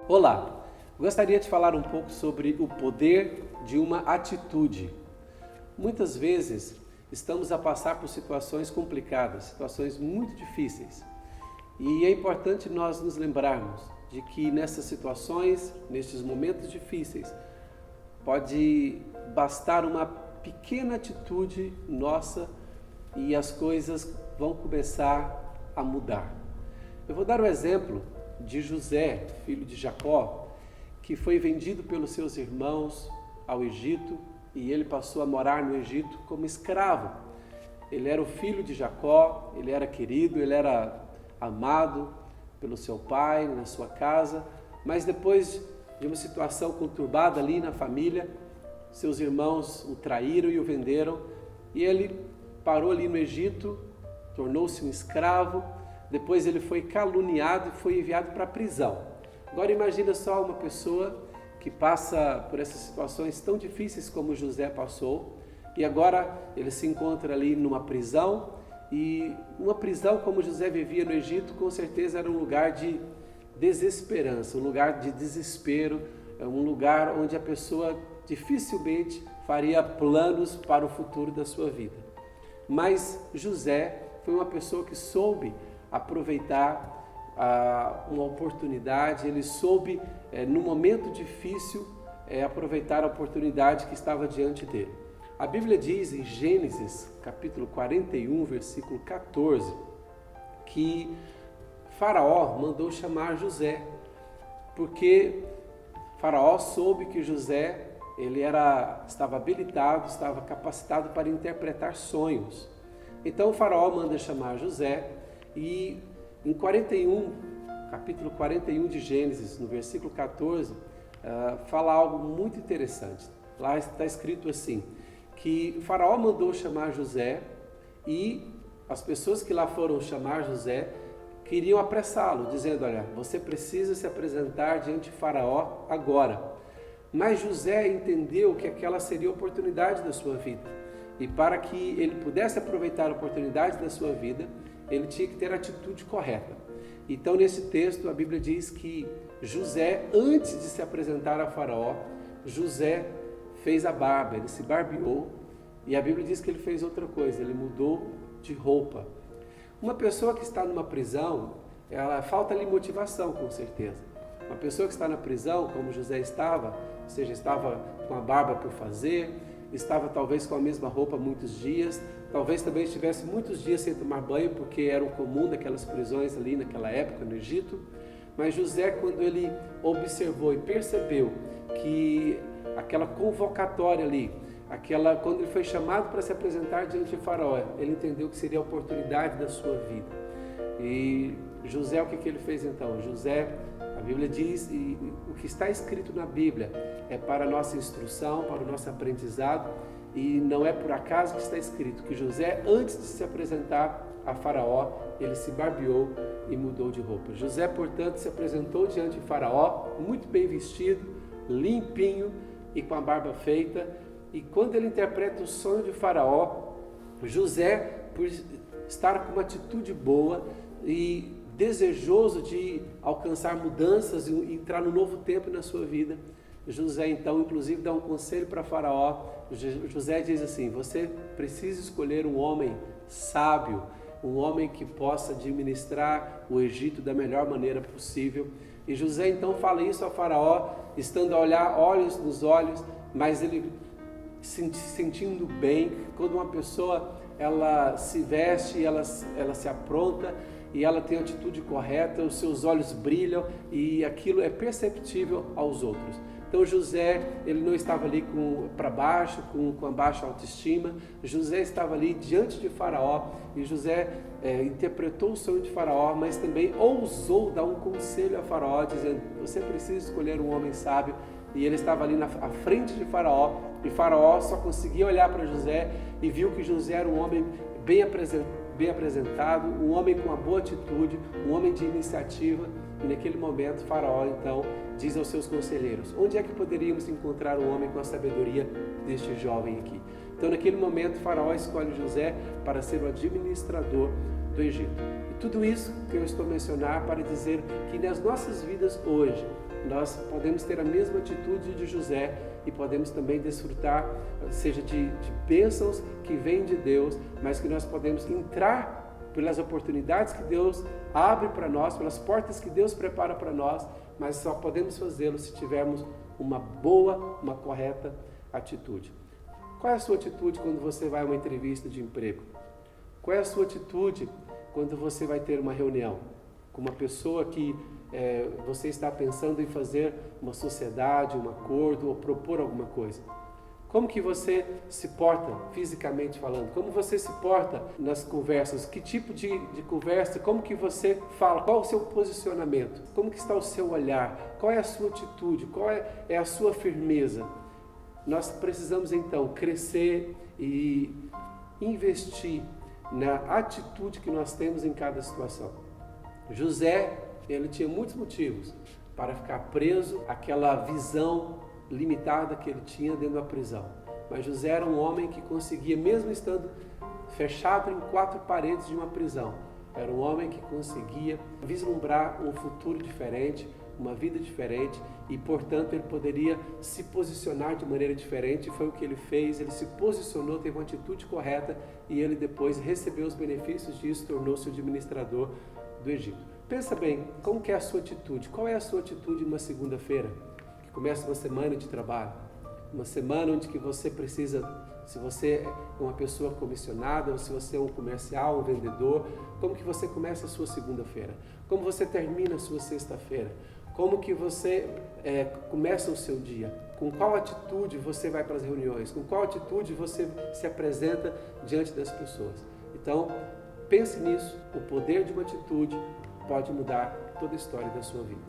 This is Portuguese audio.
Olá, gostaria de falar um pouco sobre o poder de uma atitude. Muitas vezes estamos a passar por situações complicadas, situações muito difíceis. E é importante nós nos lembrarmos de que nessas situações, nestes momentos difíceis, pode bastar uma pequena atitude nossa e as coisas vão começar a mudar. Eu vou dar o exemplo de José, filho de Jacó, que foi vendido pelos seus irmãos ao Egito e ele passou a morar no Egito como escravo. Ele era o filho de Jacó, ele era querido, ele era amado pelo seu pai, na sua casa, mas depois de uma situação conturbada ali na família, seus irmãos o traíram e o venderam e ele parou ali no Egito, tornou-se um escravo. Depois ele foi caluniado e foi enviado para a prisão. Agora imagina só uma pessoa que passa por essas situações tão difíceis como José passou e agora ele se encontra ali numa prisão e uma prisão como José vivia no Egito com certeza era um lugar de desesperança, um lugar de desespero, um lugar onde a pessoa dificilmente faria planos para o futuro da sua vida. Mas José foi uma pessoa que soube aproveitar uma oportunidade, ele soube, no momento difícil, aproveitar a oportunidade que estava diante dele. A Bíblia diz em Gênesis, capítulo 41, versículo 14, que Faraó mandou chamar José, porque Faraó soube que José estava habilitado, estava capacitado para interpretar sonhos. Então o Faraó manda chamar José e em capítulo 41 de Gênesis, no versículo 14, fala algo muito interessante. Lá está escrito assim, que Faraó mandou chamar José e as pessoas que lá foram chamar José queriam apressá-lo, dizendo, olha, você precisa se apresentar diante de Faraó agora. Mas José entendeu que aquela seria a oportunidade da sua vida. E para que ele pudesse aproveitar a oportunidade da sua vida, ele tinha que ter a atitude correta. Então, nesse texto, a Bíblia diz que José, antes de se apresentar a Faraó, José fez a barba, ele se barbeou, e a Bíblia diz que ele fez outra coisa, ele mudou de roupa. Uma pessoa que está numa prisão, falta-lhe motivação, com certeza. Uma pessoa que está na prisão, como José estava, ou seja, estava com a barba por fazer, estava talvez com a mesma roupa muitos dias, talvez também estivesse muitos dias sem tomar banho, porque era o comum daquelas prisões ali naquela época no Egito. Mas José, quando ele observou e percebeu que aquela convocatória ali, quando ele foi chamado para se apresentar diante de Faraó, ele entendeu que seria a oportunidade da sua vida. E José, o que ele fez então? José, a Bíblia diz, e o que está escrito na Bíblia é para a nossa instrução, para o nosso aprendizado, e não é por acaso que está escrito que José, antes de se apresentar a Faraó, ele se barbeou e mudou de roupa. José, portanto, se apresentou diante de Faraó, muito bem vestido, limpinho e com a barba feita, e quando ele interpreta o sonho de Faraó, José, por estar com uma atitude boa e desejoso de alcançar mudanças e entrar num novo tempo na sua vida, José então inclusive dá um conselho para Faraó. José diz assim, você precisa escolher um homem sábio, um homem que possa administrar o Egito da melhor maneira possível. E José então fala isso a Faraó, estando a olhar olhos nos olhos, mas ele sentindo bem. Quando uma pessoa ela se veste, ela se apronta e ela tem a atitude correta, os seus olhos brilham e aquilo é perceptível aos outros. Então José, ele não estava ali para baixo, com a baixa autoestima. José estava ali diante de Faraó e José interpretou o sonho de Faraó, mas também ousou dar um conselho a Faraó, dizendo, você precisa escolher um homem sábio. E ele estava ali à frente de Faraó, e Faraó só conseguia olhar para José e viu que José era um homem bem apresentado, um homem com uma boa atitude, um homem de iniciativa. E naquele momento Faraó então diz aos seus conselheiros, onde é que poderíamos encontrar um homem com a sabedoria deste jovem aqui? Então naquele momento Faraó escolhe José para ser o administrador do Egito. E tudo isso que eu estou a mencionar para dizer que nas nossas vidas hoje, nós podemos ter a mesma atitude de José e podemos também desfrutar, seja de bênçãos que vêm de Deus, mas que nós podemos entrar pelas oportunidades que Deus abre para nós, pelas portas que Deus prepara para nós, mas só podemos fazê-lo se tivermos uma boa, uma correta atitude. Qual é a sua atitude quando você vai a uma entrevista de emprego? Qual é a sua atitude quando você vai ter uma reunião com uma pessoa que você está pensando em fazer uma sociedade, um acordo ou propor alguma coisa? Como que você se porta fisicamente falando? Como você se porta nas conversas? Que tipo de conversa? Como que você fala? Qual o seu posicionamento? Como que está o seu olhar? Qual é a sua atitude? Qual é a sua firmeza? Nós precisamos então crescer e investir na atitude que nós temos em cada situação. José, ele tinha muitos motivos para ficar preso àquela visão limitada que ele tinha dentro da prisão. Mas José era um homem que conseguia, mesmo estando fechado em 4 paredes de uma prisão, era um homem que conseguia vislumbrar um futuro diferente, uma vida diferente e, portanto, ele poderia se posicionar de maneira diferente. Foi o que ele fez, ele se posicionou, teve uma atitude correta e ele depois recebeu os benefícios disso, tornou-se o administrador do Egito. Pensa bem, como que é a sua atitude? Qual é a sua atitude numa segunda-feira? Começa uma semana de trabalho, uma semana onde que você precisa, se você é uma pessoa comissionada, ou se você é um comercial, um vendedor, como que você começa a sua segunda-feira? Como você termina a sua sexta-feira? Como que você começa o seu dia? Com qual atitude você vai para as reuniões? Com qual atitude você se apresenta diante das pessoas? Então, pense nisso, o poder de uma atitude pode mudar toda a história da sua vida.